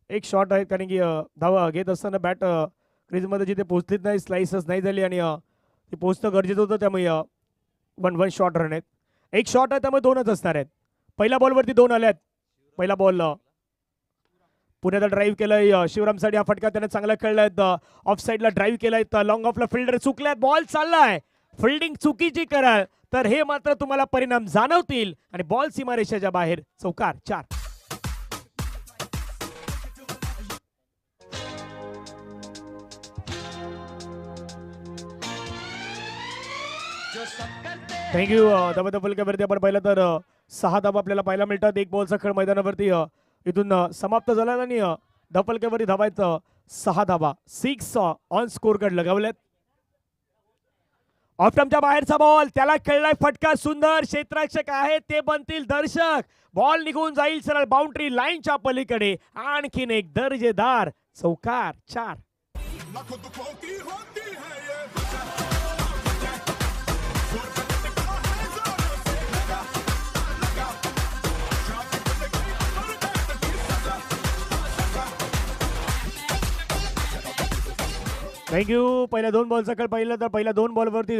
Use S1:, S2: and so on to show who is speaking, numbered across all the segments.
S1: एक शॉट आहे, कारण की धावा घेत असताना बॅट क्रीजमध्ये जिथे पोहोचलीच नाही, स्लाइसच नाही झाली आणि ते पोहोचणं गरजेचं होतं, त्यामुळे 1-1 शॉट रन आहेत. एक शॉट आहे त्यामुळे 2च असणार आहेत. पहिल्या बॉलवरती 2 आल्यात. पहिला बॉल पुण्याला ड्राईव्ह केलाय शिवरामसाठी, हा फटका त्याने चांगला खेळलाय. ऑफ साईडला ड्राईव्ह केलाय, लॉंग ऑफला फिल्डर चुकलाय, बॉल चाललाय. फिल्डिंग चुकीची कराल तर हे मात्र तुम्हाला परिणाम जाणवतील आणि बॉल सीमारेषेच्या बाहेर. चौकार 4. थँक्यू. धाबा फलकावरती आपण पाहिलं तर 6 धाबा आपल्याला पाहायला मिळतात. एक बॉलचा खेळ मैदानावरती इथून समाप्त झाला आणि धपलक्यावरती धावायचं 6 धाबा, 6 ऑन स्कोर कार्ड लगावलेत. ऑफ टर्मच्या बाहेरचा बॉल, त्याला खेळलाय फटका, सुंदर क्षेत्ररक्षक आहे ते बनतील दर्शक. बॉल निघून जाईल सरळ बाउंड्री लाईनच्या पलीकडे. आणखीन एक दर्जेदार चौकार 4. थँक्यू. पहिल्या 2 बॉलचा खेळ पाहिलं तर पहिल्या 2 बॉलवरती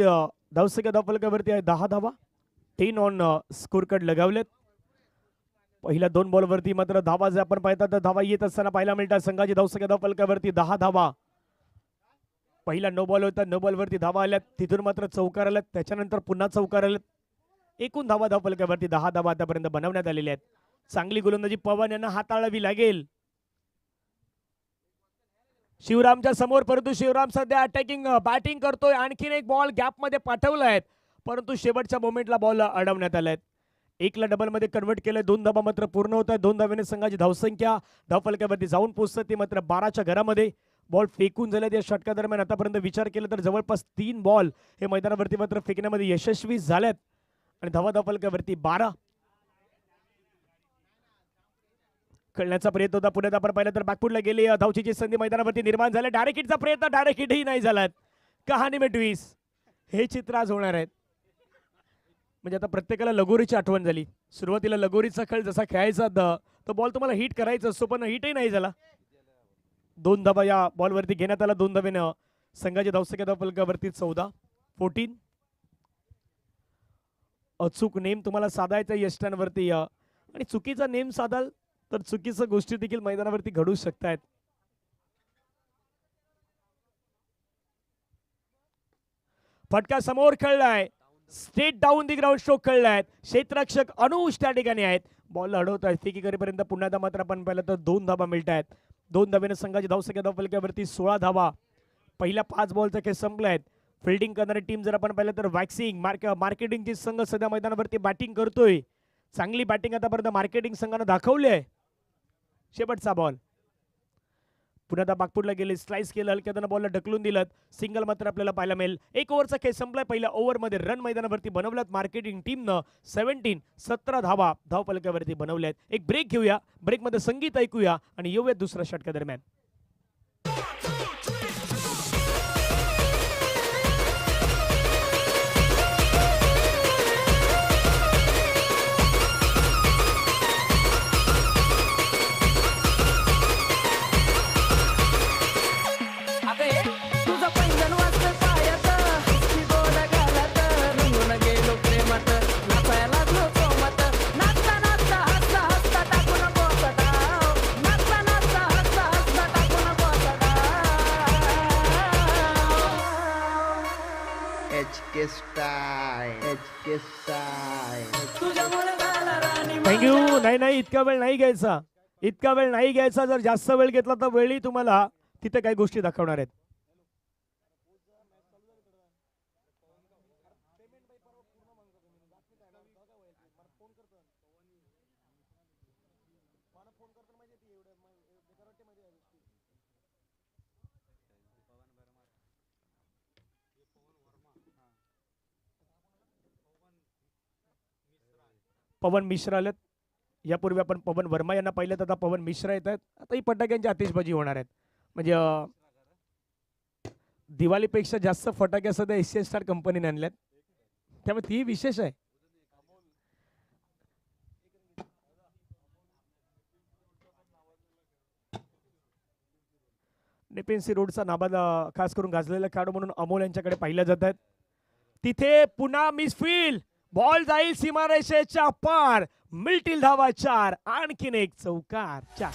S1: धावसंख्या धावफलकावरती आहे 10 धावा, 3 ऑन स्कोर कार्ड लगावलेत. पहिल्या 2 बॉलवरती मात्र धावा जे आपण पाहतात तर धावा येत असताना पाहायला मिळतात. संघाची धावसंख्या धावफलकावरती 10 धावा. पहिला नो बॉल होता, नो बॉलवरती धावा आल्यात, तिथून मात्र चौकार आल्यात, त्याच्यानंतर पुन्हा चौकार आल्यात. एकूण धावा धावफलकावरती 10 धावा आतापर्यंत बनवण्यात आलेल्या आहेत. चांगली गोलंदाजी पवन यांना हाताळावी लागेल. शिवरामच्या समोर, परंतु शिवराम सध्या अटॅकिंग बॅटिंग करतोय. आणखीन एक बॉल गॅप मध्ये पाठवलाय, परंतु शेवटच्या मोमेंटला बॉल अडवण्यात आलाय. 1ला डबल मध्ये कन्वर्ट केलंय. 2 धाबा मात्र पूर्ण होत आहे. 2 धाव्याने संघाची धावसंख्या धावफलकावरती जाऊन पोहोचते ती मात्र 12च्या घरामध्ये. बॉल फेकून झाले या षटकादरम्यान आतापर्यंत विचार केला तर जवळपास 3 बॉल हे मैदानावरती मात्र फेकण्यामध्ये यशस्वी झाल्यात आणि धावा धावफलकावरती 12. खेळण्याचा प्रयत्न होता पुण्यात आपण पाहिलं तर बॅकफुटला गेली. धावचीची संधी मैदानावरती निर्माण झाली. डायरेक्ट हिटचा प्रयत्न, डायरेक्ट हिटही नाही झाला. कहाणी में ट्विस्ट, हे चित्र आज होणार आहेत. म्हणजे आता प्रत्येकाला लगोरीची आठवण झाली. सुरुवातीला लगोरीचा खेळ जसा खेळायचा तो बॉल तुम्हाला हिट करायचा असतो, पण हिटही नाही झाला. 2 धाबा या बॉलवरती घेण्यात आला. 2 धाब्यानं संघाची धावसंख्या धावफलकावरती 14. अचूक नेम तुम्हाला साधायचा यष्टांवरती आणि चुकीचा नेम साधाल तर चुकीच्या गोष्टी देखील मैदानावरती घडू शकतात. फटका समोर खेळलाय, straight down the ground stroke खेळलाय. क्षेत्ररक्षक अनुष त्या ठिकाणी आहेत. बॉल अडवत आहेत. फेकी करेपर्यंत पुन्हा मात्र आपण पाहिलं तर 2 धाबा मिळत आहेत. 2 धाब्याने संघाची धावसंख्या धावफलकावरती 16 धावा. पहिल्या 5 बॉलचा खेळ संपलायत. फिल्डिंग करणारी टीम जर आपण पाहिलं तर वॅक्सिंग मार्केटिंगची संघ सध्या मैदानावरती बॅटिंग करतोय. चांगली बॅटिंग आतापर्यंत मार्केटिंग संघानं दाखवली आहे. शेवटचा बॉल पुन्हा बागपूरला गेले, स्लाइस केलं, हलक्यानं बॉलला ढकलून दिलं. सिंगल मात्र आपल्याला पाहायला मिळेल. 1 ओव्हरचा खेळ संपलाय. पहिल्या ओव्हरमध्ये रन मैदानावरती बनवल्यात मार्केटिंग टीमनं. 17 धावा धावफलकावरती बनवल्यात. एक ब्रेक घेऊया, ब्रेकमध्ये संगीत ऐकूया आणि येऊया दुसऱ्या षटका दरम्यान. थँक्यू. नाही इतका वेळ नाही घ्यायचा, इतका वेळ नाही घ्यायचा. जर जास्त वेळ घेतला तर वेळी तुम्हाला तिथे काही गोष्टी दाखवणार आहेत. पवन मिश्रा आलेत. यापूर्वी आपण पवन वर्मा यांना पाहिलं तर आता पवन मिश्रा येत आहेत. आता ही फटाक्यांची आतिषबाजी होणार आहेत. म्हणजे दिवाळीपेक्षा जास्त फटाके सध्या एशियन स्टार कंपनीने आणल्यात, त्यामुळे ती विशेष आहे. नेपेन्सी रोडचा नाबाद खास करून गाजलेला खेळाडू म्हणून अमोल यांच्याकडे पाहिलं जात आहेत. तिथे पुन्हा मिसफील्ड, बॉल जाईल सीमारेषेच्या पार, मिळतील धावा 4, आणखीन एक चौकार 4.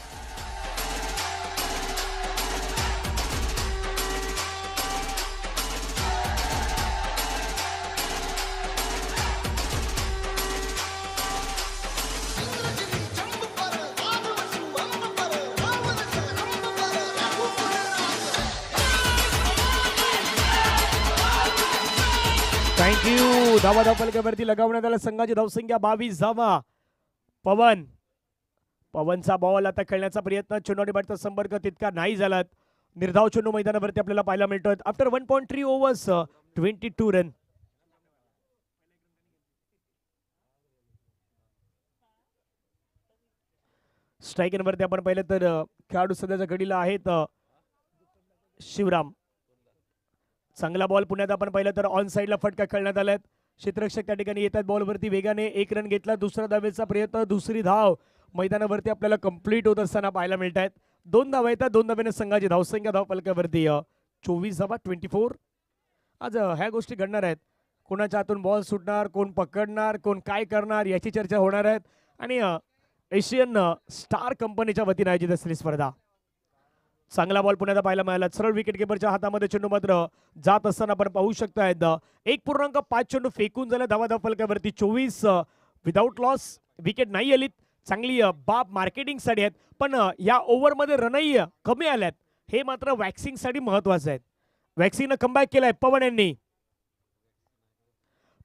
S1: थँक्यू. धावा धावपलकावरती लगावण्यात आला. संघाची धावसंख्या 22 धावा. पवनचा बॉल आता खेळण्याचा प्रयत्न, चेंडू बॅटचा संपर्क तितका नाही झाला. निर्धाव चेंडू मैदानावरती आपल्याला पाहायला मिळतोय. After 1.3 overs 22 run. स्ट्राईकरवरती आपण पाहिलं तर खेळाडू सध्याच्या घडीला आहेत शिवराम. चांगला बॉल पुण्यात आपण पाहिलं तर ऑन साईडला फटका खेळण्यात आलाय. क्षेत्ररक्षक त्या ठिकाणी येतात बॉलवरती वेगाने. 1 रन घेतला. दुसरा धावेचा प्रयत्न, दुसरी धाव मैदानावरती आपल्याला कंप्लीट होत असताना पाहायला मिळत आहेत. 2 धावा येतात. 2 धाव्याने संघाची धावसंख्या धावपलकावरती 24 धावा 24. आज ह्या गोष्टी घडणार आहेत. कोणाच्या हातून बॉल सुटणार, कोण पकडणार, कोण काय करणार याची चर्चा होणार आहेत. आणि एशियन स्टार कंपनीच्या वतीने आयोजित असलेली स्पर्धा. चांगला बॉल पुण्याला पाहायला मिळाला. सरळ विकेट किपरच्या हातामध्ये चेंडू मात्र जात असताना आपण पाहू शकतायत. 1.5 चेंडू फेकून झाला धावा धावपलकावरती 24 विदाउट लॉस. विकेट नाही आलीत. चांगली बाब मार्केटिंग साठी आहेत, पण या ओव्हरमध्ये रनही कमी आल्यात. हे मात्र वॅक्सिंग साठी महत्वाचं आहे. वॅक्सिंगनं कमबॅक केलाय पवन यांनी.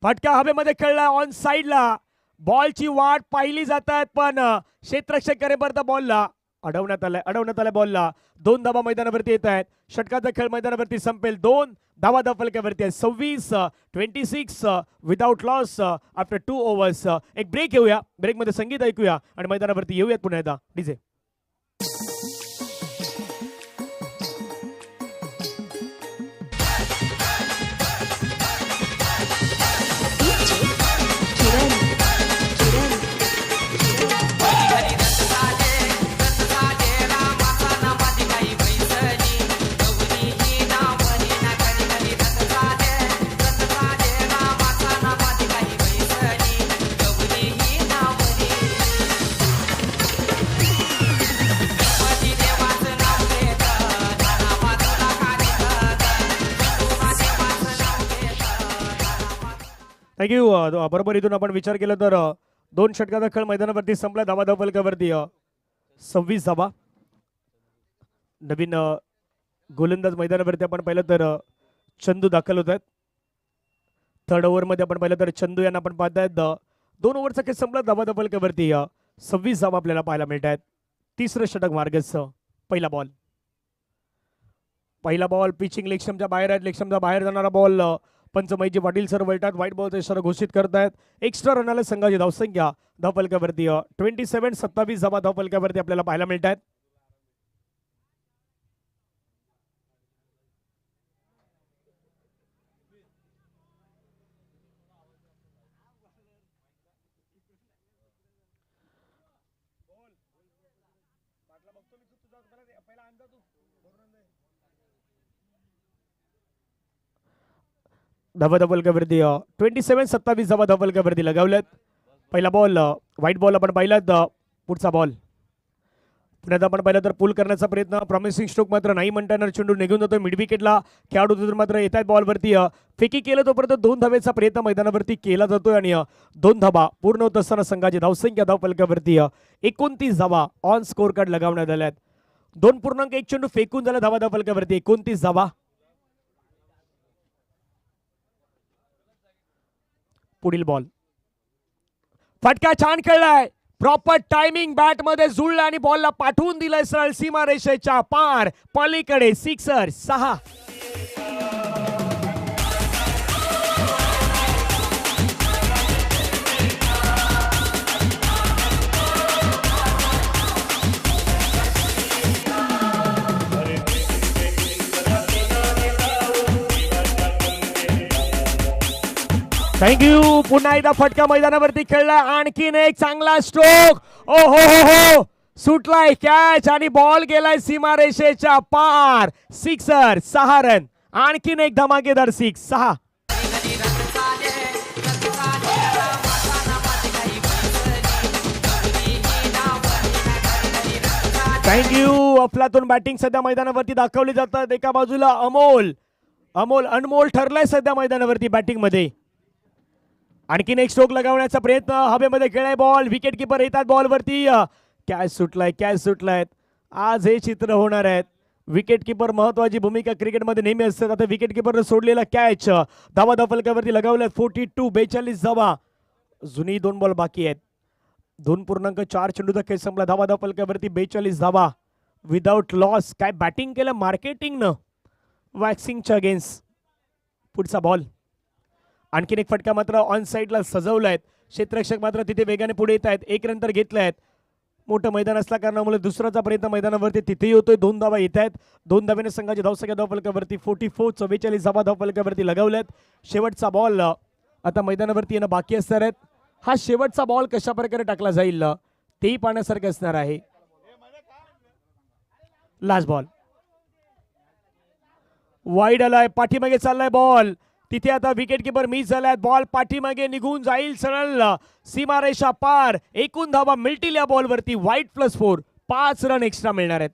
S1: फटका हवेमध्ये खेळला ऑन साईडला. बॉलची वाट पाहिली जातात, पण क्षेत्ररक्षक करेपर्यंत बॉलला अडवण्यात आलाय बॉलला. 2 धावा मैदानावरती येत आहेत. षटकाचा खेळ मैदानावरती संपेल. 2 धावा धावपलकावरती आहे. 26 विदाउट लॉस आफ्टर 2 ओव्हर्स. एक ब्रेक घेऊया. ब्रेकमध्ये संगीत ऐकूया आणि मैदानावरती येऊयात पुन्हा एकदा. DJ thank you. बरोबर इथून आपण विचार केला तर 2 षटकाचा खेळ मैदानावरती संपला. धावा धावपलकावरती 26 धावा. नवीन गोलंदाज मैदानावरती आपण पाहिलं तर चंदू दाखल होत आहेत. 3rd ओव्हरमध्ये आपण पाहिलं तर चंदू यांना आपण पाहतायत. 2 ओव्हरचा खेळ संपला. धावा धावपलकावरती 26 धावा आपल्याला पाहायला मिळत आहेत. 3रं षटक मार्गस्थ. पहिला बॉल पिचिंग लेगस्टम्पच्या बाहेर आहेत. लेगस्टम्पच्या बाहेर जाणारा बॉल पंच मैजी पाटील सर वळतात. व्हाईट बॉलचा इशारा घोषित करतायत. एक्स्ट्रा रनला संघाची धावसंख्या धावपलकावरती 27 धावा धावपलकावरती आपल्याला पाहायला मिळत आहेत. धावा धावपलकावरती 27 धावा धावपलकावरती लगावल्यात. पहिला बॉल व्हाईट बॉल आपण पाहिलात. पुढचा बॉल पुण्यात आपण पाहिलं तर पुल करण्याचा प्रयत्न. प्रॉमिसिंग स्ट्रोक मात्र नाही म्हणता येणार. चेंडू निघून जातो मिड विकेटला. खेळाडू तिथून मात्र येत आहेत बॉलवरती. फेकी केलं तोपर्यंत 2 धावेचा प्रयत्न मैदानावरती केला जातोय आणि 2 धावा पूर्ण होत असताना संघाची धावसंख्या धावपलकावरती 29 धावा ऑन स्कोर कार्ड लगावण्यात आल्यात. 2.1 चेंडू फेकून झाला धावा धावपलकावरती 29 धावा. पुढील बॉल फटका छान खेळलाय. प्रॉपर टायमिंग बॅट मध्ये जुळला आणि बॉलला पाठवून दिलाय सरळ सीमा रेषेच्या पार पलीकडे. 6. थँक्यू. पुन्हा एकदा फटका मैदानावरती खेळला. आणखीन एक चांगला स्ट्रोक. ओ हो हो हो. सुटलाय कॅच आणि बॉल गेलाय सीमारेषेच्या पार. सिक्सर. 6 रन. आणखीन एक धमाकेदार 6. थँक्यू. अफलातून बॅटिंग सध्या मैदानावरती दाखवली जातात. एका बाजूला अनमोल ठरलाय सध्या मैदानावरती बॅटिंग मध्ये. आणखीन एक स्ट्रोक लगावण्याचा प्रयत्न. हवेमध्ये खेळाय बॉल. विकेट किपर येतात बॉलवरती. कॅच सुटलाय. आज हे चित्र होणार आहेत. विकेट किपर महत्वाची भूमिका क्रिकेटमध्ये नेहमी असतात. आता विकेट किपरने सोडलेला कॅच. धावा फलकावरती लगावल्यात. 42 धावा. जुनी 2 बॉल बाकी आहेत. 2.4 चेंडूचा खेळ संपला. धावा फलकावरती 42 धावा विदाउट लॉस. काय बॅटिंग केलं मार्केटिंगनं वॅक्सिंगच्या अगेन्स्ट. पुढचा बॉल. आणखीन एक फटका मात्र ऑन साईडला सजवलाय. क्षेत्ररक्षक मात्र तिथे वेगाने पुढे येत आहेत. 1 रन तर घेतलायत. मोठं मैदान असल्या कारणामुळे दुसराचा प्रयत्न मैदानावरती तिथेही होतोय. 2 धावा येत आहेत. 2 धावेने संघाची धावसंख्या धावफलकावरती 44 धावा धावफलकावरती लगावल्यात. शेवटचा बॉल आता मैदानावरती येणं बाकी असणार आहेत. हा शेवटचा बॉल कशा प्रकारे टाकला जाईल तेही पाहण्यासारखं असणार आहे. लास्ट बॉल वाईड आलाय. पाठीमागे चाललाय बॉल. तिथे आता विकेट किपर मिस झालाय. बॉल पाठीमागे निघून जाईल सरळ सीमारेषा पार. एकूण धावा मिळतील या बॉलवरती. वाईट +4. 5 रन एक्स्ट्रा मिळणार आहेत.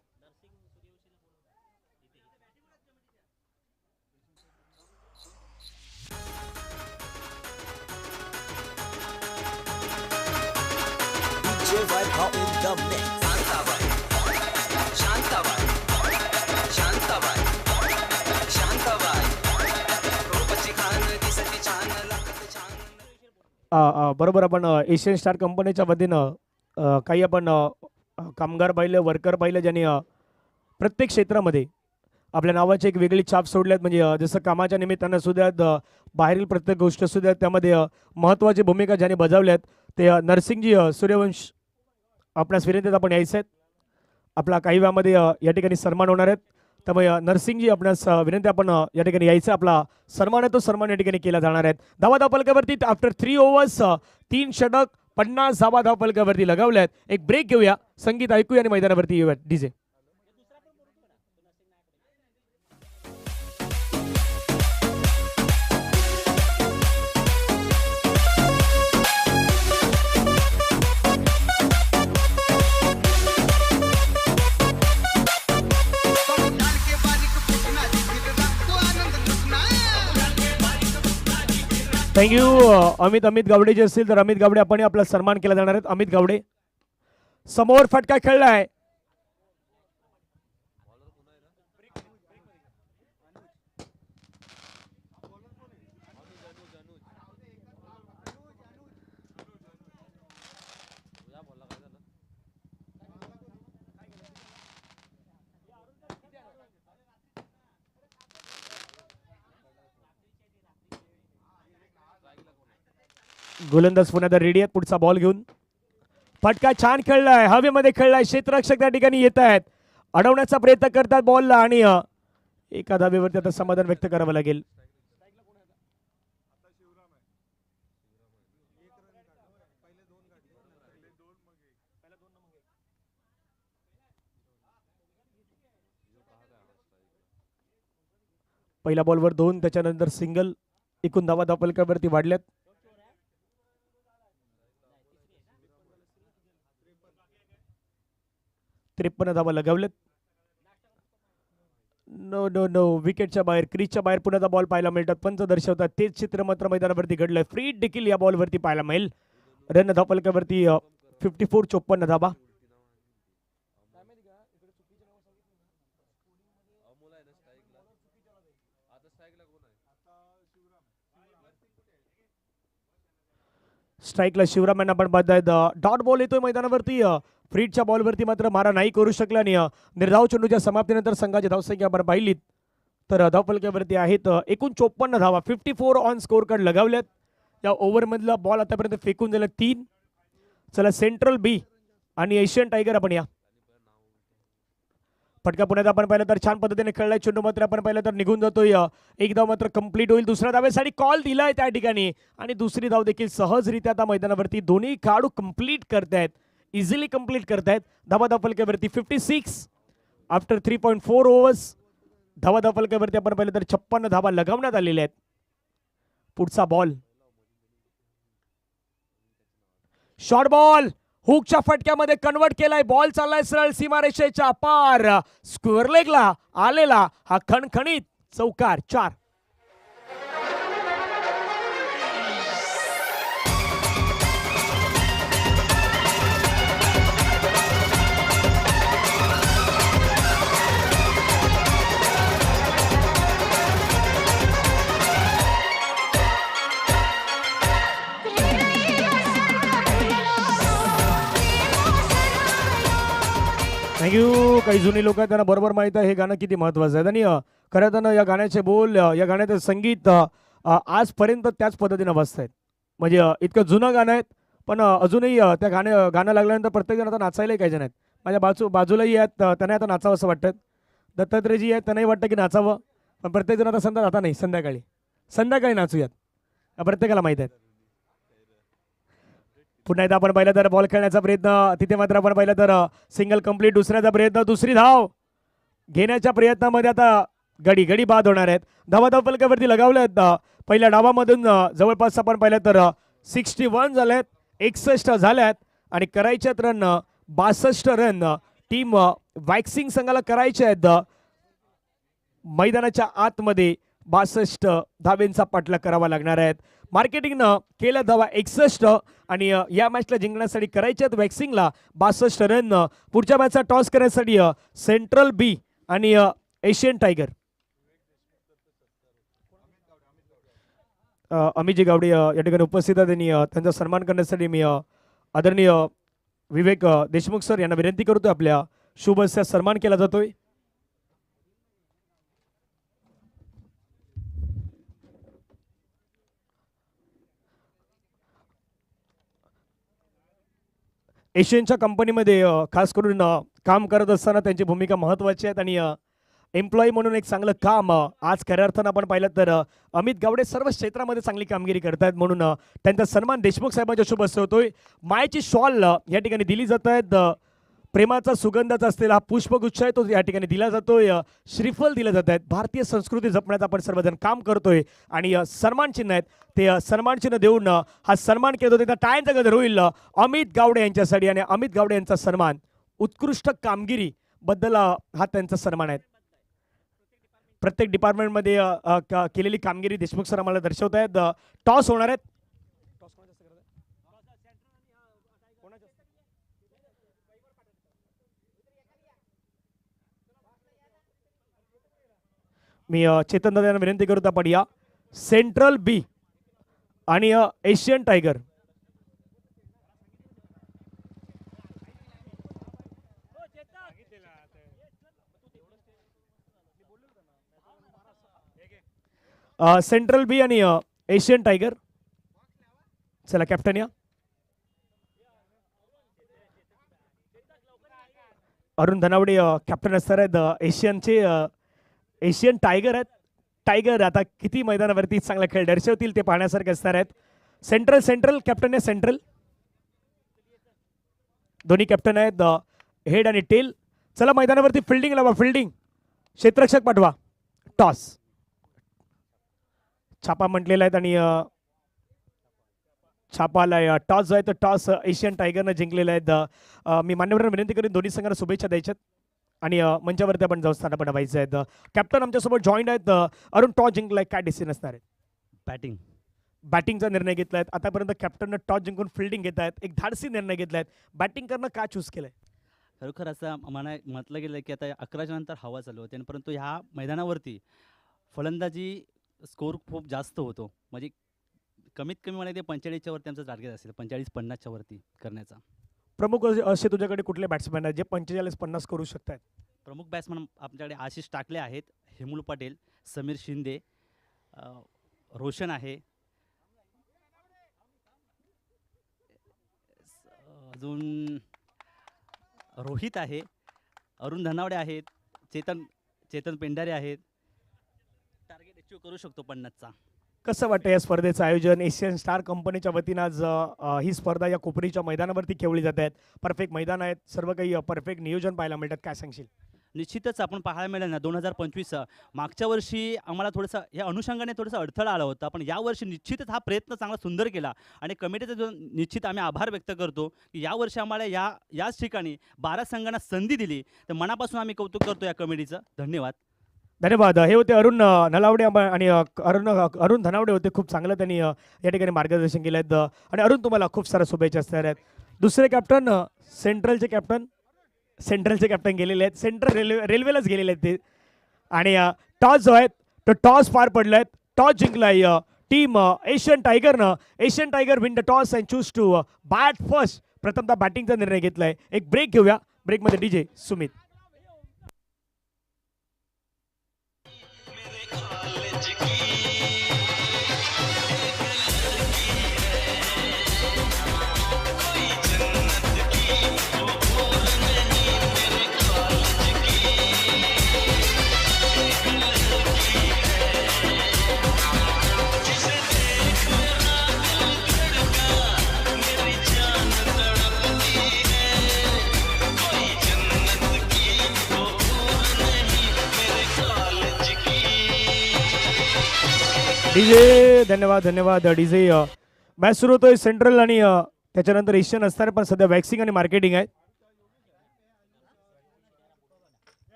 S1: बरोबर. आपण एशियन स्टार कंपनीच्या वतीनं काही आपण कामगार पाहिले, वर्कर पाहिले, ज्यांनी प्रत्येक क्षेत्रामध्ये आपल्या नावाची एक वेगळी छाप सोडल्यात. म्हणजे जसं कामाच्या निमित्तानं सुद्धा बाहेरील प्रत्येक गोष्ट सुद्धा त्यामध्ये महत्त्वाची भूमिका ज्यांनी बजावल्यात ते नरसिंगजी सूर्यवंश आपणास विनंतीत आपण यायचे आहेत. आपला काही वेळामध्ये या ठिकाणी सन्मान होणार आहेत. त्यामुळे नरसिंगजी आपणास विनंती आपण या ठिकाणी यायचं. आपला सन्मान आहे तो सन्मान या ठिकाणी केला जाणार आहे. धावा फलकावरती आफ्टर 3 ओव्हर्स 3 षटक 50 धावा फलकावरती लगावल्यात. एक ब्रेक घेऊया. संगीत ऐकूया आणि मैदानावरती येऊया. डीजे. थँक्यू. अमित गावडे जे असतील तर अमित गावडे आपण आपला सन्मान केला जाणार आहे. अमित गावडे समोर फटका खेळलाय. गोलंदाज पुन्हा रेडी आहेत पुढचा बॉल घेऊन. फटका छान खेळलाय. हवेमध्ये खेळलाय. क्षेत्ररक्षक त्या ठिकाणी येत आहेत. अडवण्याचा प्रयत्न करतात बॉलला आणि एका धावेवरती आता समाधान व्यक्त करावं लागेल. पहिल्या बॉलवर 2 त्याच्यानंतर सिंगल. एकूण धावा फलकावरती वाढल्यात. 53 धावा लगावलेत. नो विकेटच्या बाहेर, क्रीजच्या बाहेर पुन्हा बॉल पाहायला मिळतात. पंच दर्शवतात तेच चित्र मात्र मैदानावरती घडलंय. फ्री देखील या बॉलवरती पाहायला मिळेल. रन धावफलकावरती 54 धावा. स्ट्राईकला शिवराम यांना पण बाद आहेत. डॉट बॉल येतोय मैदानावरती. फ्रीडच्या बॉलवरती मात्र मारा नाही करू शकला आणि निर्धाव चेंडूच्या समाप्तीनंतर संघाची धावसंख्या आपण पाहिलीत तर धावफलकावरती आहेत एकूण 54 धावा. 54 ऑन स्कोर कार्ड लगावल्यात. या ओव्हरमधला बॉल आतापर्यंत फेकून दिला 3. चला सेंट्रल बी आणि एशियन टायगर आपण या. फटका पुण्यात आपण पाहिलं तर छान पद्धतीने खेळलाय. चेंडू मात्र आपण पाहिलं तर निघून जातोय. एक धाव मात्र कंप्लीट होईल. दुसऱ्या धावेसाठी कॉल दिलाय त्या ठिकाणी आणि दुसरी धाव देखील सहजरित्या आता मैदानावरती दोन्ही खेळाडू कंप्लीट करतायत. इझिली कंप्लीट करतायत. धावा फलकावरती 56 आफ्टर 3.4 ओव्हर्स. धावा फलकावरती आपण पाहिलं तर 56 धावा लगावण्यात आलेल्या आहेत. पुढचा बॉल, शॉर्ट बॉल हुकच्या फटक्यामध्ये कन्वर्ट केलाय. बॉल चाललाय सरळ सीमारेषेच्या पार. स्क्वेअर लेगला आलेला हा खणखणीत चौकार. 4. थँक्यू. काही जुनी लोक आहेत त्यांना बरोबर माहित आहे हे गाणं किती महत्वाचं आहे. आणि खरं तर या गाण्याचे बोल, या गाण्याचं संगीत आजपर्यंत त्याच पद्धतीनं वाजत आहेत. म्हणजे इतकं जुनं गाणं आहे, पण अजूनही त्या गाणं लागल्यानंतर प्रत्येक जण आता नाचायलाही काही जण आहेत. माझ्या बाजूलाही आहेत, त्यांना आता नाचावं असं वाटतं. दत्तात्रयजी आहेत, त्यांनाही वाटतं की नाचावं, पण प्रत्येक जण आता सांगतात आता नाही, संध्याकाळी नाचूयात. प्रत्येकाला माहीत आहे. पुन्हा एकदा आपण पाहिलं तर बॉल खेळण्याचा प्रयत्न, तिथे मात्र आपण पाहिलं तर सिंगल कंप्लीट. दुसऱ्याचा प्रयत्न, दुसरी धाव घेण्याच्या प्रयत्नामध्ये आता गडी बाद होणार आहेत. धावा फलकावरती लगावल्या आहेत. पहिल्या डावामधून जवळपास आपण पाहिलं तर 61 झाल्यात, 61 झाल्यात आणि करायच्यात रन 62 रन. टीम वॅक्सिंग संघाला करायचे आहेत. मैदानाच्या आतमध्ये 62 धावेंचा पाठलाग करावा लागणार आहेत. मार्केटिंगनं केल्या धावा 61 आणि या मॅचला जिंकण्यासाठी करायचे आहेत वॅक्सिंगला 62 रन. पुढच्या मॅचचा टॉस करण्यासाठी सेंट्रल बी आणि एशियन टायगर. अमितजी गावडे या ठिकाणी उपस्थित आहेत आणि त्यांचा सन्मान करण्यासाठी मी आदरणीय विवेक देशमुख सर यांना विनंती करतोय. आपल्या शुभ हस्ते सन्मान केला जातोय. एशियनच्या कंपनीमध्ये खास करून काम करत असताना त्यांची भूमिका महत्त्वाची आहे आणि एम्प्लॉई म्हणून एक चांगलं काम आज खऱ्या अर्थानं आपण पाहिलं तर अमित गावडे सर्व क्षेत्रामध्ये चांगली कामगिरी करतायत, म्हणून त्यांचा सन्मान देशमुख साहेबांच्या शुभ हस्ते होतोय. मायेची शॉल या ठिकाणी दिली जात आहेत. प्रेमाचा सुगंधाचा असलेला हा पुष्पगुच्छ आहे तो या ठिकाणी दिला जातोय. श्रीफल दिले जात आहेत. भारतीय संस्कृती जपण्याचं आपण सर्वजण काम करतोय आणि सन्मान चिन्ह आहेत ते सन्मान चिन्ह देऊन हा सन्मान केला जातो. टाळ्यांचा गजर होईल अमित गावडे यांच्यासाठी आणि अमित गावडे यांचा सन्मान उत्कृष्ट कामगिरी बद्दल हा त्यांचा सन्मान आहे. प्रत्येक डिपार्टमेंटमध्ये केलेली कामगिरी देशमुख सर आम्हाला दर्शवत आहेत. टॉस होणार आहेत. मी चेतन दादा यांना विनंती करतो आपण या सेंट्रल बी आणि एशियन टायगर. सेंट्रल बी आणि एशियन टायगर. चला कॅप्टन या. अरुण धनावडे कॅप्टन असणार आहेत एशियनचे. एशियन टायगर आहेत. टायगर आता किती मैदानावरती चांगला खेळ दर्शवतील ते पाहण्यासारखे असणार आहेत. सेंट्रल कॅप्टन आहे. सेंट्रल दोन्ही कॅप्टन आहेत हेड आणि टेल. चला मैदानावरती फिल्डिंग लावा. फिल्डिंग क्षेत्ररक्षक पाठवा. टॉस छापा म्हटलेला आहे आणि छापाला टॉस जो आहे तो टॉस एशियन टायगरनं जिंकलेला आहे. मी मान्यवरांना विनंती करेन दोन्ही संघांना शुभेच्छा द्यायच्यात आणि मंचावरती आपण जाऊ स्थान पण व्हायचं आहेत. कॅप्टन आमच्यासोबत जॉईन आहेत. अरुण टॉस जिंकलाय, काय डिसिजन असणार आहे? बॅटिंगचा निर्णय घेतलाय. आतापर्यंत कॅप्टननं टॉस जिंकून फिल्डिंग घेत आहेत. एक धाडसी निर्णय घेतलाय. बॅटिंग करणं का चूज केलंय?
S2: खरोखर असं म्हटलं गेलं की आता 11च्या नंतर हवा चालू होते, परंतु ह्या मैदानावरती फलंदाजी स्कोर खूप जास्त होतो. म्हणजे कमीत कमी मला ते 45च्या वरती आमचं टार्गेट असेल, 45-50च्या वरती करण्याचा.
S1: प्रमुख असे तुझ्याकडे कुठले बॅट्समॅन आहेत जे 45-50 करू शकतात?
S2: प्रमुख बॅट्समन आमच्याकडे आशिष टाकले आहेत, हेमूल पटेल, समीर शिंदे, रोशन आहे, अजून रोहित आहे, अरुण धनावडे आहेत, चेतन पेंढारे आहेत. टार्गेट अचीव करू शकतो 50चा.
S1: कसं वाटतं या स्पर्धेचं आयोजन? एशियन स्टार कंपनीच्या वतीनं आज ही स्पर्धा या कोपरीच्या मैदानावरती खेळली जात आहेत. परफेक्ट मैदान आहेत, सर्व काही परफेक्ट नियोजन पाहायला मिळतात. काय सांगशील?
S2: निश्चितच आपण पाहायला मिळेल ना 2025 मागच्या वर्षी आम्हाला थोडंसं या अनुषंगाने थोडासा अडथळा आला होता, पण यावर्षी निश्चितच हा प्रयत्न चांगला सुंदर केला आणि कमिटीचा जो निश्चित आम्ही आभार व्यक्त करतो की यावर्षी आम्हाला याच ठिकाणी 12 संघांना संधी दिली, तर मनापासून आम्ही कौतुक करतो या कमिटीचं. धन्यवाद.
S1: धन्यवाद. हे होते अरुण नलावडे आणि अरुण धनावडे होते. खूप चांगलं त्यांनी या ठिकाणी मार्गदर्शन केलं आहे. आणि अरुण, तुम्हाला खूप साऱ्या शुभेच्छा असणार आहेत. दुसरे कॅप्टन सेंट्रलचे कॅप्टन गेलेले आहेत, सेंट्रल रेल्वेलाच गेलेले आहेत ते. आणि टॉस जो आहे तो टॉस पार पडला आहे. टॉस जिंकलाय टीम एशियन टायगरनं. Asian Tiger win the toss and choose to bat first. प्रथमतः बॅटिंगचा निर्णय घेतलाय. एक ब्रेक घेऊया. ब्रेकमध्ये डीजे सुमित. डीजे धन्यवाद डीजे. मॅच सुरू होतोय सेंट्रल आणि त्याच्यानंतर एशियन असणार, पण सध्या वॅक्सिंग आणि मार्केटिंग आहे.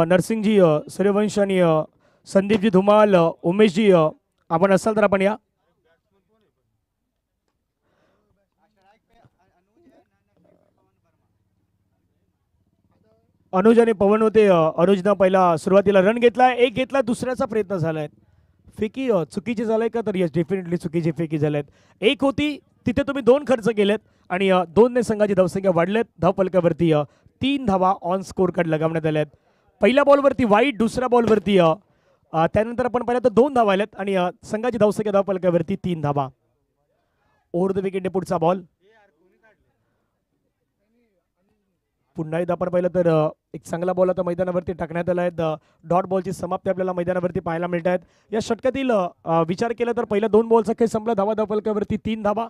S1: नरसिंगजी सूर्यवंश आणि संदीपजी धुमाल, उमेशजी आपण असाल तर आपण या. अनुज आणि पवन होते. अनुजनं पहिला सुरुवातीला रन घेतलाय, एक घेतला, दुसऱ्याचा प्रयत्न झालाय. फेकी चुकीची झालाय का? तर यस, डेफिनेटली चुकीची फेकी झाल्यात. एक होती तिथे तुम्ही 2 खर्च केलेत आणि 2ने संघाची धावसंख्या वाढलेत. धावफलकावरती 3 धावा ऑन स्कोर कार्ड लगावण्यात आल्यात. पहिल्या बॉलवरती वाईट, दुसऱ्या बॉलवरती त्यानंतर आपण पाहिलं तर 2 धावा आल्यात आणि संघाची धावसंख्या धावफलकावरती 3 धावा. ओव्हर द विकेट पुढचा बॉल. पुन्हा एकदा आपण पाहिलं तर एक चांगला बॉल आता मैदानावरती टाकण्यात आला आहे. डॉट बॉलची समाप्ती आपल्याला मैदानावरती पाहायला मिळत आहेत. या षटकातील विचार केला तर पहिल्या 2 बॉलचा खेळ संपला. धावा धावफलकावरती 3 धावा.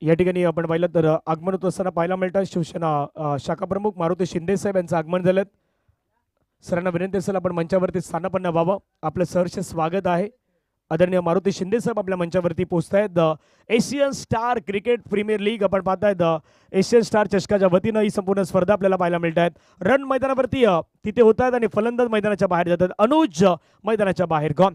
S1: या ठिकाणी आपण पाहिलं तर आगमन होत असताना पाहायला मिळतात. शिवसेना शाखा प्रमुख मारुती शिंदे साहेब यांचं आगमन झालं. सरांना विनंती असेल आपण मंचावरती स्थानापन्न व्हावं. आपलं सहर्ष स्वागत आहे. आदरणीय मारुती शिंदे साहेब आपल्या मंचावरती पोहोचतायत. Asian Star Cricket Premier League आपण पाहतायत. एशियन स्टार चषकाच्या वतीनं ही संपूर्ण स्पर्धा आपल्याला पाहायला मिळत आहेत. रन मैदानावरती तिथे होत आहेत आणि फलंदाज मैदानाच्या बाहेर जातात. अनुज मैदानाच्या बाहेर गॉन.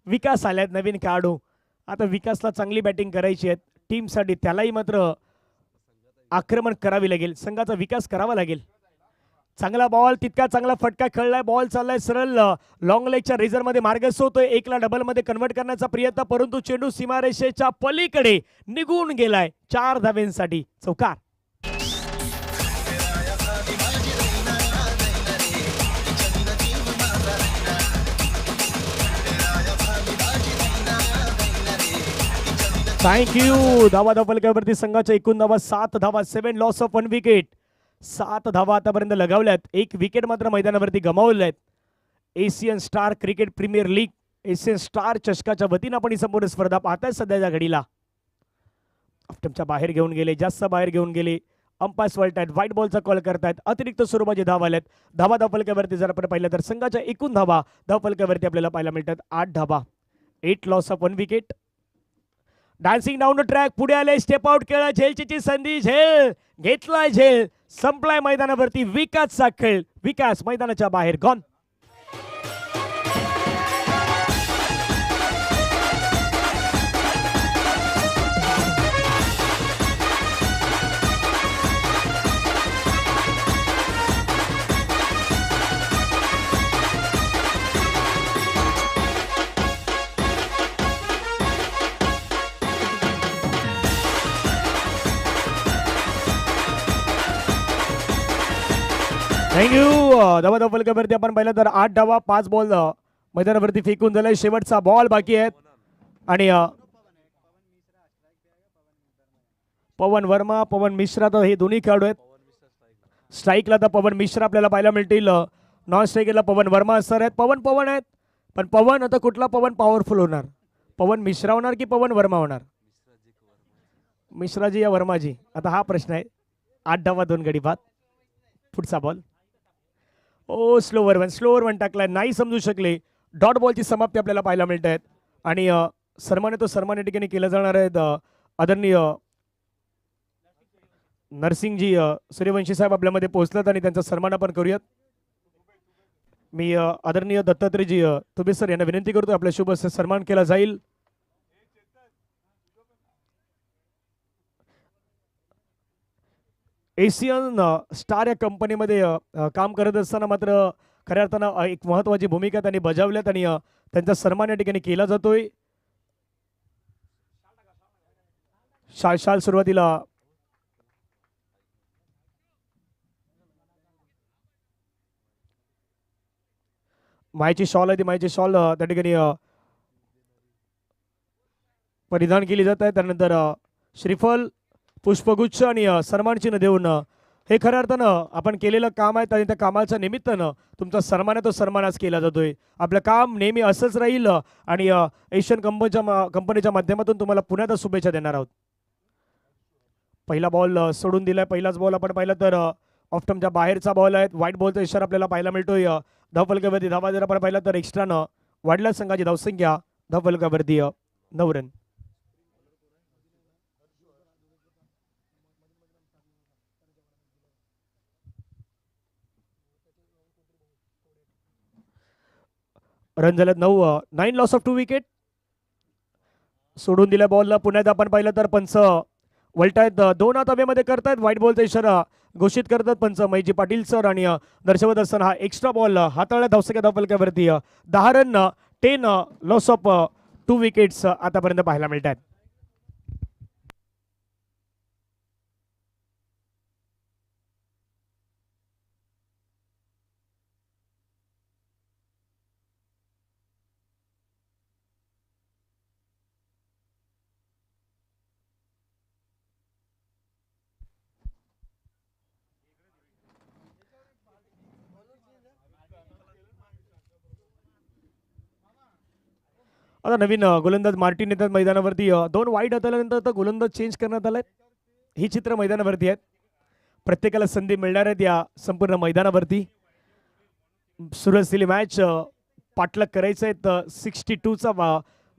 S1: विकास आल्यात नवीन खेळाडू. आता विकासला चांगली बॅटिंग करायची आहे टीमसाठी. त्यालाही मात्र आक्रमण करावी लागेल, संघाचा विकास करावा लागेल. चांगला बॉल, तितका चांगला फटका खेळलाय. बॉल चाललाय सरळ लॉंग लेगच्या रेझरमध्ये मार्ग सोडतोय. 1ला डबलमध्ये कन्वर्ट करण्याचा प्रयत्न, परंतु चेंडू सीमारेषेच्या पलीकडे निघून गेलाय. 4 धावेंसाठी चौकार. थँक्यू. धावा धावफलकावरती संघाच्या एकूण धावा 7 धावा. 7 लॉस ऑफ 1 विकेट. 7 धावा आतापर्यंत लगावल्यात. 1 विकेट मात्र मैदानावरती गमावले आहेत. Asian Star Cricket Premier League, Asian Star चषकाच्या वतीनं आपण ही संपूर्ण स्पर्धा पाहताय. सध्याच्या घडीला ऑफ्टमच्या बाहेर घेऊन गेले, जास्त बाहेर घेऊन गेले. अंपायर्स वळतायत, व्हाईट बॉलचा कॉल करतायत. अतिरिक्त स्वरूपाचे धावा आल्यात. धावा धावफलकावरती जर आपण पाहिलं तर संघाच्या एकूण धावा धावफलकावरती आपल्याला पाहायला मिळतात 8 धावा. 8 loss of 1 wicket. Dancing down the track, पुढे आले, स्टेप आउट केला. झेलची संधी, झेल घेतलाय, झेल संपलाय मैदानावरती. विकासचा खेळ, विकास मैदानाच्या बाहेर गॉन. थँक्यू. धावा फलकावरती आपण पाहिलं तर 8 धावा 5 बॉल मैदानावरती फेकून झालाय. शेवटचा बॉल बाकी आहे आणि पवन वर्मा पवन मिश्रा तर हे दोन्ही खेळाडू आहेत. स्ट्राईकला तर पवन मिश्रा आपल्याला पाहायला मिळतील. नॉन स्ट्राईकला पवन वर्मा असणार आहेत. पवन पवन आहेत पण पवन आता कुठला पवन पॉवरफुल होणार? पवन मिश्रा होणार की पवन वर्मा होणार? मिश्राजी या वर्माजी, आता हा प्रश्न आहे. 8 धावा 2 गडी बाद. पुढचा बॉल ओ स्लोवर वन टाकलाय, नाही समजू शकले. डॉट बॉलची समाप्ती आपल्याला पाहायला मिळत आहेत आणि सन्मान तो सन्मान या ठिकाणी केला जाणार आहे. आदरणीय नरसिंगजी सूर्यवंशी साहेब आपल्यामध्ये पोहोचलात आणि त्यांचा सन्मान आपण करूयात. मी आदरणीय दत्तात्रेयजी तुम्ही सर यांना विनंती करतो आपल्या शुभ सन्मान केला जाईल. एशियन स्टार या कंपनीमध्ये काम करत असताना मात्र खऱ्या अर्थानं एक महत्त्वाची भूमिका त्यांनी बजावल्यात आणि त्यांचा सन्मान या ठिकाणी केला जातोय. शाल सुरुवातीला मायची शॉल आहे ती मायची शॉल त्या ठिकाणी परिधान केली जात आहे. त्यानंतर श्रीफल पुष्पगुच्छ आणि सन्मान चिन्ह देऊन हे खऱ्या अर्थानं आपण केलेलं काम आहे आणि त्या कामाच्या निमित्तानं तुमचा सन्मान आहे तो सन्मान आज केला जातोय. आपलं काम नेहमी असंच राहील आणि एशियन कंपनीच्या माध्यमातून तुम्हाला पुण्यात शुभेच्छा देणार आहोत. पहिला बॉल सोडून दिलाय. पहिलाच बॉल आपण पाहिलं तर ऑफ टर्मच्या बाहेरचा बॉल आहे. व्हाईट बॉलचा इशारा आपल्याला पाहायला मिळतोय. धावफलकावरती धावा जर आपण पाहिलं तर एक्स्ट्रानं वाढल्या संघाची धावसंख्या धावफलकावरती 9 रन. रन झाल्यात 9 लॉस ऑफ 2 विकेट. सोडून दिल्या बॉलला पुण्यात आपण पाहिलं तर पंच वलटायत 2 हात हवेमध्ये करतायत. व्हाईट बॉलचा इशारा घोषित करतात पंच मैजी पाटील सर आणि दर्शवत असताना हा एक्स्ट्रा बॉल हाताळल्या धावसंख्या धावफलकावरती 10 रन 10 लॉस ऑफ 2 विकेट्स आतापर्यंत पाहायला मिळतात. आता नवीन गोलंदाज मार्टिन येतात मैदानावरती. 2 वाईट हाताळल्यानंतर आता गोलंदाज चेंज करण्यात आलाय. ही चित्र मैदानावरती आहेत. प्रत्येकाला संधी मिळणार आहेत या संपूर्ण मैदानावरती. सुरू असलेली मॅच पाठलाग करायचं आहेत 62चा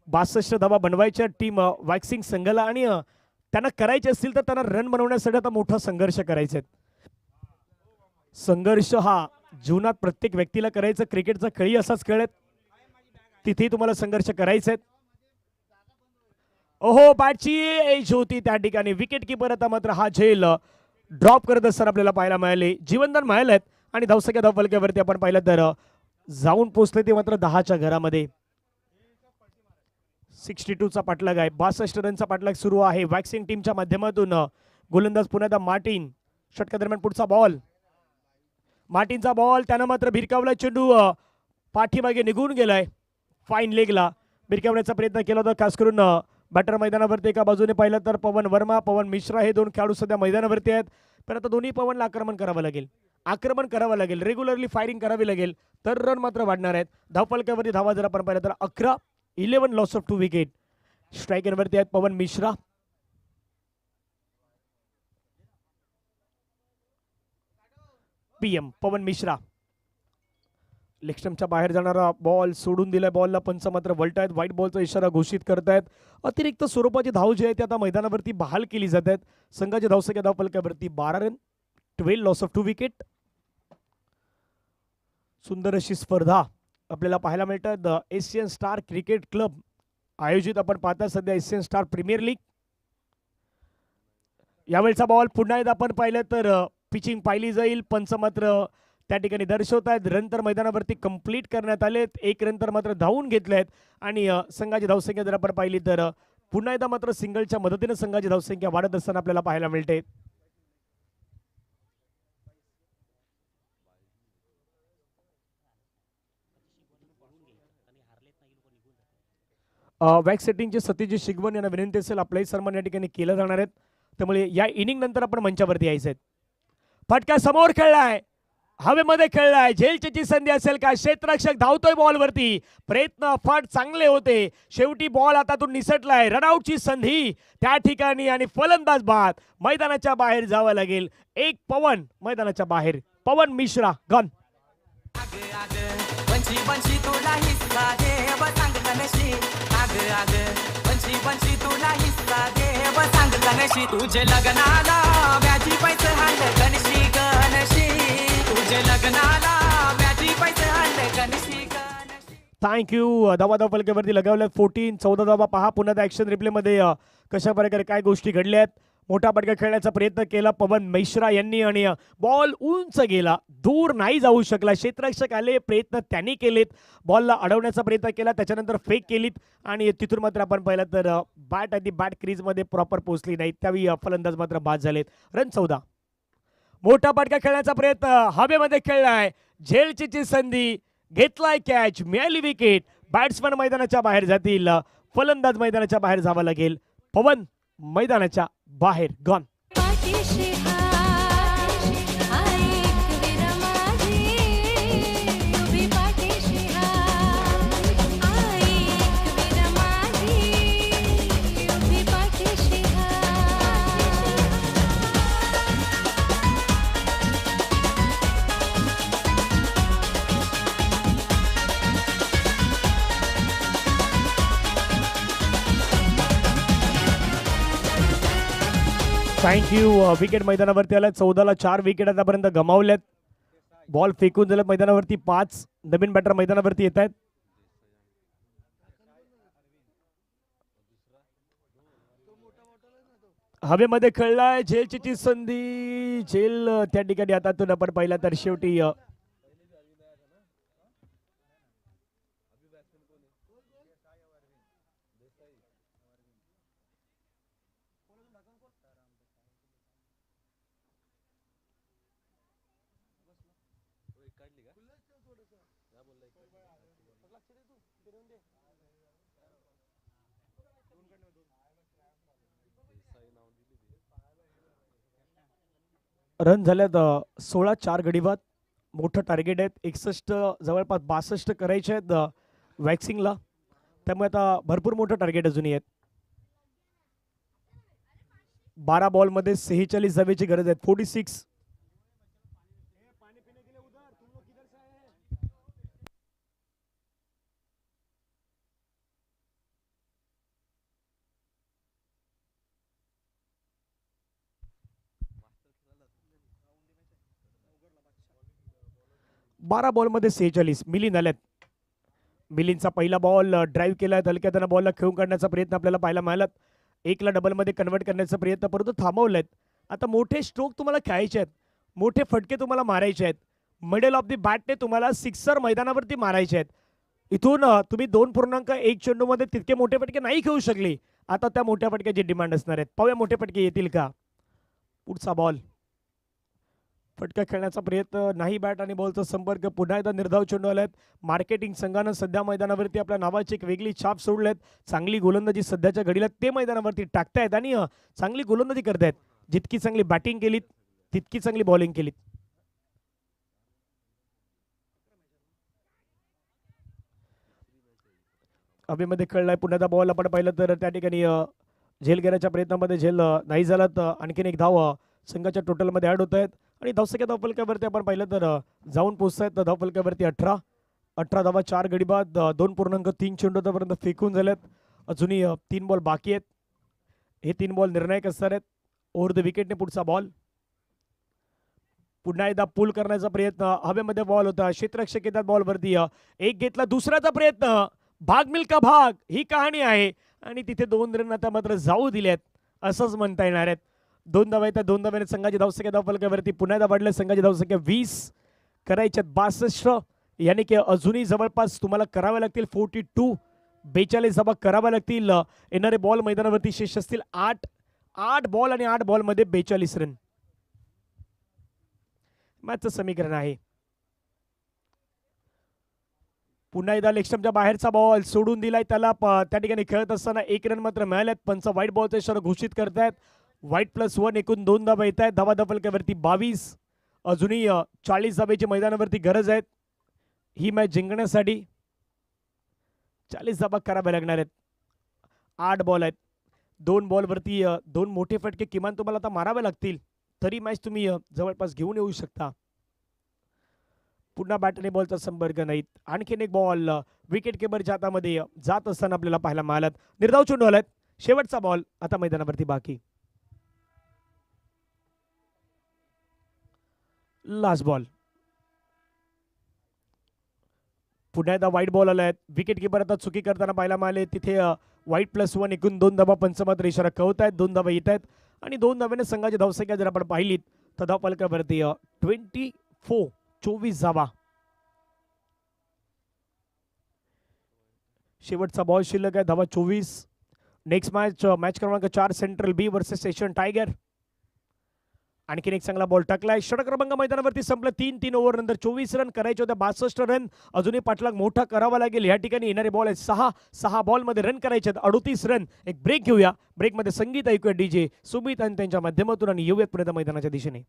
S1: 62 धावा बनवायच्या टीम वॅक्सिंग संघाला आणि त्यांना करायचे असतील तर त्यांना रन बनवण्यासाठी आता मोठा संघर्ष करायचा आहे. संघर्ष हा जीवनात प्रत्येक व्यक्तीला करायचं. क्रिकेटचा खेळही असाच खेळ आहे. तिथे तुम्हाला संघर्ष करायचे आहेत. ओहो बॅटची एज होती त्या ठिकाणी. विकेट किपर आता मात्र हा झेल ड्रॉप करत असताना आपल्याला पाहायला मिळाले. जीवनदान मिळालेत आणि धावसंख्या धावफलकावरती आपण पाहिलं तर जाऊन पोहोचले ते मात्र 10च्या घरामध्ये. 62चा पाठलाग आहे. 62 रनचा पाठलाग सुरू आहे वॅक्सिंग टीमच्या माध्यमातून. गोलंदाज पुण्याचा मार्टिन. षटकादरम्यान पुढचा बॉल. मार्टिनचा बॉल त्यानं मात्र भिरकावला. चेंडू पाठीमागे निघून गेलाय. फाईन लेगला भिरकावण्याचा प्रयत्न केला होता. खास करून बॅटर मैदानावरती एका बाजूने पाहिलं तर पवन वर्मा पवन मिश्रा हे 2 खेळाडू सध्या मैदानावरती आहेत. पण आता दोन्ही पवनला आक्रमण करावं लागेल. रेग्युलरली फायरिंग करावी लागेल तर रन मात्र वाढणार आहेत. धावफलकावरती धावा जर आपण पाहिलं तर 11 लॉस ऑफ 2 विकेट. स्ट्रायकरवरती आहेत पवन मिश्रा. PM पवन मिश्रा. लेगस्टम्पच्या बाहेर जाणारा बॉल सोडून दिलाय. बॉलला पंच मात्र वलटायत. व्हाईट बॉलचा इशारा घोषित करतायत. अतिरिक्त स्वरूपाची धाव जी आहे ती आता मैदानावरती बहाल केली जात आहेत. संघाची धावसंख्या धावफलकावरती 12 रन 12 लॉस ऑफ 2 विकेट. सुंदर अशी स्पर्धा आपल्याला पाहायला मिळतात. एशियन स्टार क्रिकेट क्लब आयोजित आपण पाहता सध्या एशियन स्टार प्रीमियर लीग. यावेळचा बॉल पुन्हा एकदा आपण पाहिलं तर पिचिंग पाहिली जाईल. पंच मात्र त्या ठिकाणी दर्शवत आहेत. रन तर मैदानावरती कंप्लीट करण्यात आलेत. 1 रन तर मात्र धावून घेतलेत आणि संघाची धावसंख्या जर आपण पाहिली तर पुन्हा एकदा मात्र सिंगलच्या मदतीने संघाची धावसंख्या वाढत असताना आपल्याला पाहायला मिळते. वॅक्स सेटिंगचे सतीश शिगवण यांना विनंती असेल आपलाही सन्मान या ठिकाणी केला जाणार आहेत. त्यामुळे या इनिंग नंतर आपण मंचावरती यायचे आहेत. फटका समोर खेळलाय, हवेमध्ये खेळलाय, झेलची संधी असेल का? क्षेत्ररक्षक धावतोय बॉलवरती, प्रयत्न फाट चांगले होते, शेवटी बॉल हातातून निसटलाय. रनआउटची संधी त्या ठिकाणी आणि फलंदाज बाद, मैदानाच्या बाहेर जावं लागेल. एक पवन मैदानाच्या बाहेर, पवन मिश्रा गन.
S3: तुझे लग्नाला व्याजी पैसे हाणले गणशी गणशी, तुझे लग्नाला व्याजी पैसे हाणले गणशी गणशी.
S1: थँक्यू. धावा फलकावरती लगावल्यात 14. 14 धावा. पहा पुन्हा त्या ॲक्शन रिप्लेमध्ये कशा प्रकारे काय गोष्टी घडल्यात. मोठा फटका खेळण्याचा प्रयत्न केला पवन मिश्रा यांनी आणि बॉल उंच गेला, दूर नाही जाऊ शकला. क्षेत्ररक्षक आले, प्रयत्न त्यांनी केलेत, बॉलला अडवण्याचा प्रयत्न केला, त्याच्यानंतर फेक केलीत आणि तिथून मात्र आपण पाहिलं तर बॅट आधी बॅट क्रीजमध्ये प्रॉपर पोहोचली नाही, त्यावेळी फलंदाज मात्र बाद झालेत. रन 14. मोठा फटका खेळण्याचा प्रयत्न हवेमध्ये खेळलाय, झेलची संधी, घेतलाय कॅच, मिळाली विकेट. बॅट्समन मैदानाच्या बाहेर जातील, फलंदाज मैदानाच्या बाहेर जावं लागेल. पवन मैदानाच्या बाहेर गॉन. थँक्यू. विकेट मैदानावरती आल्या. 14ला 4 विकेट आतापर्यंत गमावल्यात. बॉल फेकून झाल्यात मैदानावरती 5 नवीन बॅटर मैदानावरती येत आहेत. हवेमध्ये खेळलाय, झेलची संधी, झेल त्या ठिकाणी हातातून आपण पाहिला तर शेवटी रन झाल्यात 16. 4 गडी बाद. मोठं टार्गेट आहेत, 61 जवळपास 62 करायचे आहेत वॅक्सिंगला, त्यामुळे आता भरपूर मोठं टार्गेट अजूनही आहेत. 12 बॉलमध्ये 46 धावेची गरज आहे. 46. बारा बॉलमध्ये 46. मिलिंद आल्यात. मिलिंदचा पहिला बॉल ड्राईव्ह केलाय, हलक्यात बॉलला खेळून काढण्याचा प्रयत्न आपल्याला पाहायला मिळाला. 1ला डबलमध्ये कन्वर्ट करण्याचा प्रयत्न, परंतु थांबवलेत. आता मोठे स्ट्रोक तुम्हाला खेळायचे आहेत, मोठे फटके तुम्हाला मारायचे आहेत, मिडल ऑफ दी बॅटने तुम्हाला सिक्सर मैदानावरती मारायचे आहेत. इथून तुम्ही 2.1 चेंडूमध्ये तितके मोठे फटके नाही खेळू शकले. आता त्या मोठ्या फटक्याची डिमांड असणार आहेत. पाहूया मोठे फटके येतील का. पुढचा बॉल, फटका खेळण्याचा प्रयत्न नाही, बॅट आणि बॉलचा संपर्क. पुन्हा एकदा निर्धाव चेंडू आलेत. मार्केटिंग संघानं सध्या मैदानावरती आपल्या नावाची एक वेगळी छाप सोडलेत. चांगली गोलंदाजी सध्याच्या घडीला ते मैदानावरती टाकतायत आणि चांगली गोलंदाजी करतायत. जितकी चांगली बॅटिंग केलीत तितकी चांगली बॉलिंग केलीत. हवेमध्ये खेळलाय, पुन्हा एकदा बॉल आपण पाहिलं तर त्या ठिकाणी झेल घेण्याच्या प्रयत्नामध्ये झेल नाही झाला, तर आणखीन एक धाव संघाच्या टोटलमध्ये ॲड होत आहेत आणि धावसंख्या धावफलकावरती आपण पाहिलं तर जाऊन पोहोचत आहेत. धावफलकावरती 18 धावा, 4 गडी बाद, 2.3 चेंडू आतापर्यंत फेकून झाल्यात. अजूनही 3 बॉल बाकी आहेत. हे 3 बॉल निर्णायक असणार आहेत. ओव्हर द विकेटने पुढचा बॉल, पुन्हा एकदा पुल करण्याचा प्रयत्न. हवेमध्ये बॉल होता, क्षेत्ररक्षक येतात बॉलवरती, एक घेतला, दुसऱ्याचा प्रयत्न, भाग मिल्का भाग ही कहाणी आहे आणि तिथे 2 रन आता मात्र जाऊ दिल्यात असंच म्हणता येणार आहेत. 2 धावा येतात, 2 धाव्याने संघाची धावसंख्या धावफलकावरती पुन्हा एकदा वाढल्या. संघाची धावसंख्या 20 करायच्यात 62, यानी की अजूनही जवळपास तुम्हाला कराव्या लागतील 42, 42 धावा कराव्या लागतील. येणारे बॉल मैदानावरती शेष असतील 8 बॉल आणि 8 बॉलमध्ये 42 रन. मॅचचं समीकरण आहे. पुन्हा एकदा लेगस्टम्पच्या बाहेरचा बॉल सोडून दिलाय त्याला त्या ठिकाणी खेळत असताना 1 रन मात्र मिळालेत. पंच व्हाईट बॉलचा इशारा घोषित करतायत. व्हाईट+1 एकूण 2 धाबा येत आहेत. धावा धपलक्यावरती 22. अजूनही 40 धाब्याची मैदानावरती गरज आहे ही मॅच जिंकण्यासाठी. 40 धाबा कराव्या लागणार आहेत. 8 बॉल आहेत. 2 बॉलवरती 2 मोठे फटके किमान तुम्हाला आता मारावे लागतील तरी मॅच तुम्ही जवळपास घेऊन येऊ शकता. पुन्हा बॅट आणि बॉलचा संपर्क नाहीत. आणखीन एक बॉल विकेट किपरच्या हातामध्ये जात असताना आपल्याला पाहायला मिळालात. निर्धाव चेंडू आलात. शेवटचा बॉल आता मैदानावरती बाकी. Last ball. पुन्हा एकदा व्हाईट बॉल आलाय. विकेट किपर आता चुकी करताना पाहायला मिळाले. तिथे व्हाईट+1 एकूण 2 धाबा पंच मात्र इशारा कळवत आहेत. 2 धाबा येत आहेत आणि 2 धाब्याने संघाची धावसंख्या जर आपण पाहिलीत तर धावफलकावरती 24 धाबा. शेवटचा बॉल शिल्लक आहे. धावा 24. नेक्स्ट मॅच क्रमांक 4 सेंट्रल बी वर्सेस एशियन टायगर. आणखीन एक चांगला बॉल टाकलाय. षटक क्रमांक मैदानावरती संपलं. 3 ओव्हर नंतर 24 रन करायचे होते. 62 रन. अजूनही पाठलाग मोठा करावा लागेल. या ठिकाणी येणारे बॉल आहेत 6 बॉलमध्ये रन करायचे आहेत. 38 रन. एक ब्रेक घेऊया. ब्रेकमध्ये संगीत ऐकूया DJ सुमित आणि त्यांच्या माध्यमातून आणि येऊयात पुढे मैदानाच्या दिशेने.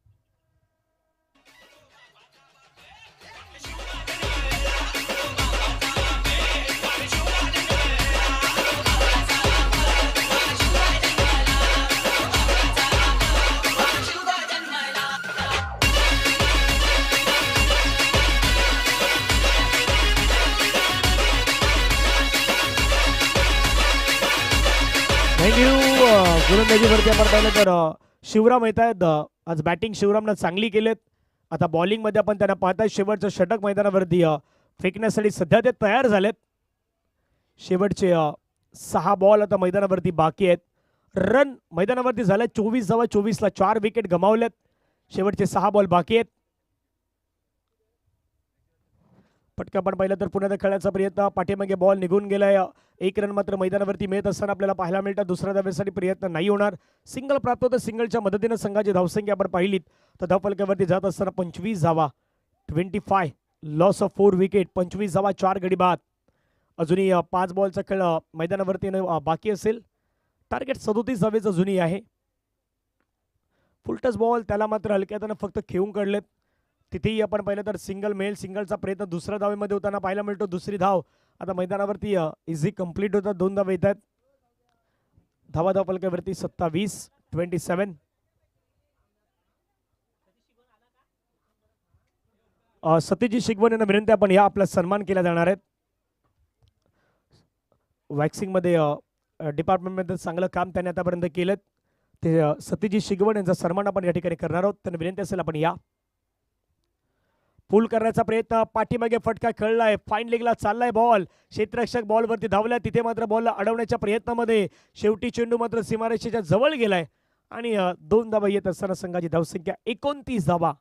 S1: थँक्यू. गोलंदाजीवरती आपण पाहिलं तर शिवराम येत आहेत. आज बॅटिंग शिवरामनं चांगली केलेत. आता बॉलिंगमध्ये आपण त्यांना पाहताय. शेवटचं षटक मैदानावरती फेकण्यासाठी सध्या ते तयार झालेत. शेवटचे 6 बॉल आता मैदानावरती बाकी आहेत. रन मैदानावरती झाले 24 धावा. 24ला 4 विकेट गमावलेत. शेवटचे 6 बॉल बाकी आहेत. पटका आपण पाहिलं तर पुन्हा खेळण्याचा प्रयत्न. पाठीमागे बॉल निघून गेलाय. 1 रन मात्र मैदानावरती मिळत असताना आपल्याला पाहायला मिळतात. दुसऱ्या धावेसाठी प्रयत्न नाही होणार. सिंगल प्राप्त होतं. सिंगलच्या मदतीने संघाची धावसंख्या आपण पाहिलीत तर धावफलकावरती जात असताना 25 धावा. 25. Loss of 4 wicket. 25 धावा 4 गडी बाद. अजूनही 5 बॉलचा खेळ मैदानावरती बाकी असेल. टार्गेट 37 धावेचं अजूनही आहे. फुलटस बॉल त्याला मात्र हलक्यानं फक्त खेळून काढलेत. तिथेही आपण पाहिलं तर सिंगल मेल. सिंगलचा प्रयत्न दुसऱ्या धावेमध्ये होताना पाहायला मिळतो. दुसरी धाव आता मैदानावरती इझी कंप्लीट होतात. 2 धावा येतात. धावा धावफलकावरती 27. सतीजी शिगवण यांना विनंती आपण या आपला सन्मान केला जाणार आहेत. वॅक्सिंगमध्ये डिपार्टमेंटमध्ये चांगलं काम त्यांनी आतापर्यंत केलं. ते सतीजी शिगवण यांचा सन्मान आपण या ठिकाणी करणार आहोत. त्यांना विनंती असेल आपण या. पुल करण्याचा प्रयत्न. पाठीमागे फटका खेळलाय. फाईन लेगला चाललाय बॉल. क्षेत्ररक्षक बॉलवरती धावलाय. तिथे मात्र बॉलला अडवण्याच्या प्रयत्नामध्ये शेवटी चेंडू मात्र सीमारेषेच्या जवळ गेलाय आणि 2 धावा येत असताना संघाची धावसंख्या 29 धावा.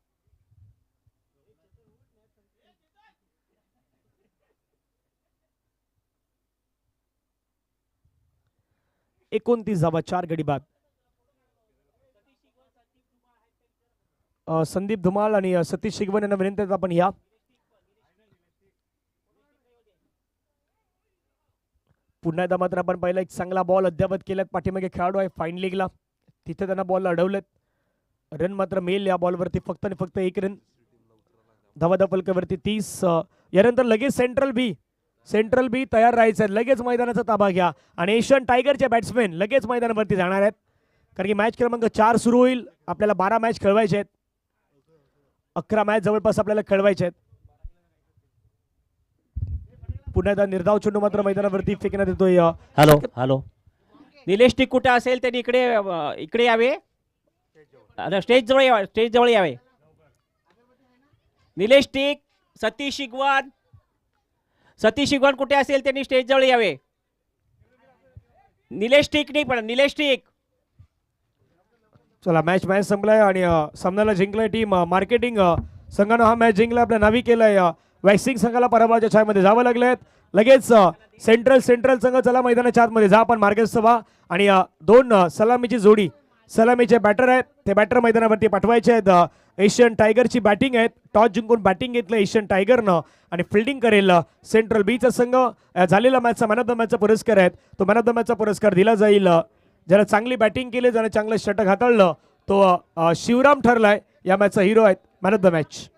S1: धावा 4 गडी बाद. संदीप धुमाळ आणि सतीश शिगवण यांना विनंती आहे आपण या. पुन्हा एकदा मात्र आपण पाहिलं एक चांगला बॉल अद्यावत केलात. पाठीमागे खेळाडू आहे फाईन लेगला. तिथे त्यांना बॉल अडवलेत. रन मात्र मिळेल या बॉलवरती फक्त आणि फक्त 1 रन. धावा धावफलकावरती 30. यानंतर लगेच सेंट्रल बी तयार राहायचं आहे. लगेच मैदानाचा ताबा घ्या आणि एशियन टायगरचे बॅट्समॅन लगेच मैदानावरती जाणार आहेत. कारण की मॅच क्रमांक 4 सुरू होईल. आपल्याला 12 मॅच खेळवायचे आहेत. 11 मॅच जवळपास आपल्याला खेळवायचे आहेत. पुन्हा एकदा निर्धाव चेंडू मात्र मैदानावरती फेकण्यात येतोय.
S4: हॅलो निलेश टिक कुठे असेल त्यांनी इकडे यावे. स्टेज जवळ यावे. निलेश टिक. सतीश शिगवण कुठे असेल त्यांनी स्टेज जवळ यावे. निलेश टिक.
S1: चला मॅच संपलाय आणि सामन्याला जिंकलाय टीम मार्केटिंग संघानं. हा मॅच जिंकला. आपल्या नावी केलाय. वॅक्सिंग संघाला पराभवाच्या छायेमध्ये जावं लागलेत. लगेच सेंट्रल संघ चला मैदानाच्या आतमध्ये जा. आपण मार्गस्थ व्हा आणि 2 सलामीची जोडी सलामीचे बॅटर आहेत ते बॅटर मैदानावरती पाठवायचे आहेत. एशियन टायगरची बॅटिंग आहे. टॉस जिंकून बॅटिंग घेतलं एशियन टायगरनं आणि फिल्डिंग करेल सेंट्रल बीचा संघ. झालेला मॅचचा मॅन ऑफ द मॅचचा पुरस्कार आहे तो मॅन ऑफ द मॅचचा पुरस्कार दिला जाईल. ज्याला चांगली बॅटिंग केली, ज्याने चांगलं षटक हाताळलं तो शिवराम ठरलाय या मॅचचा हिरो आहेत मॅन ऑफ द मॅच.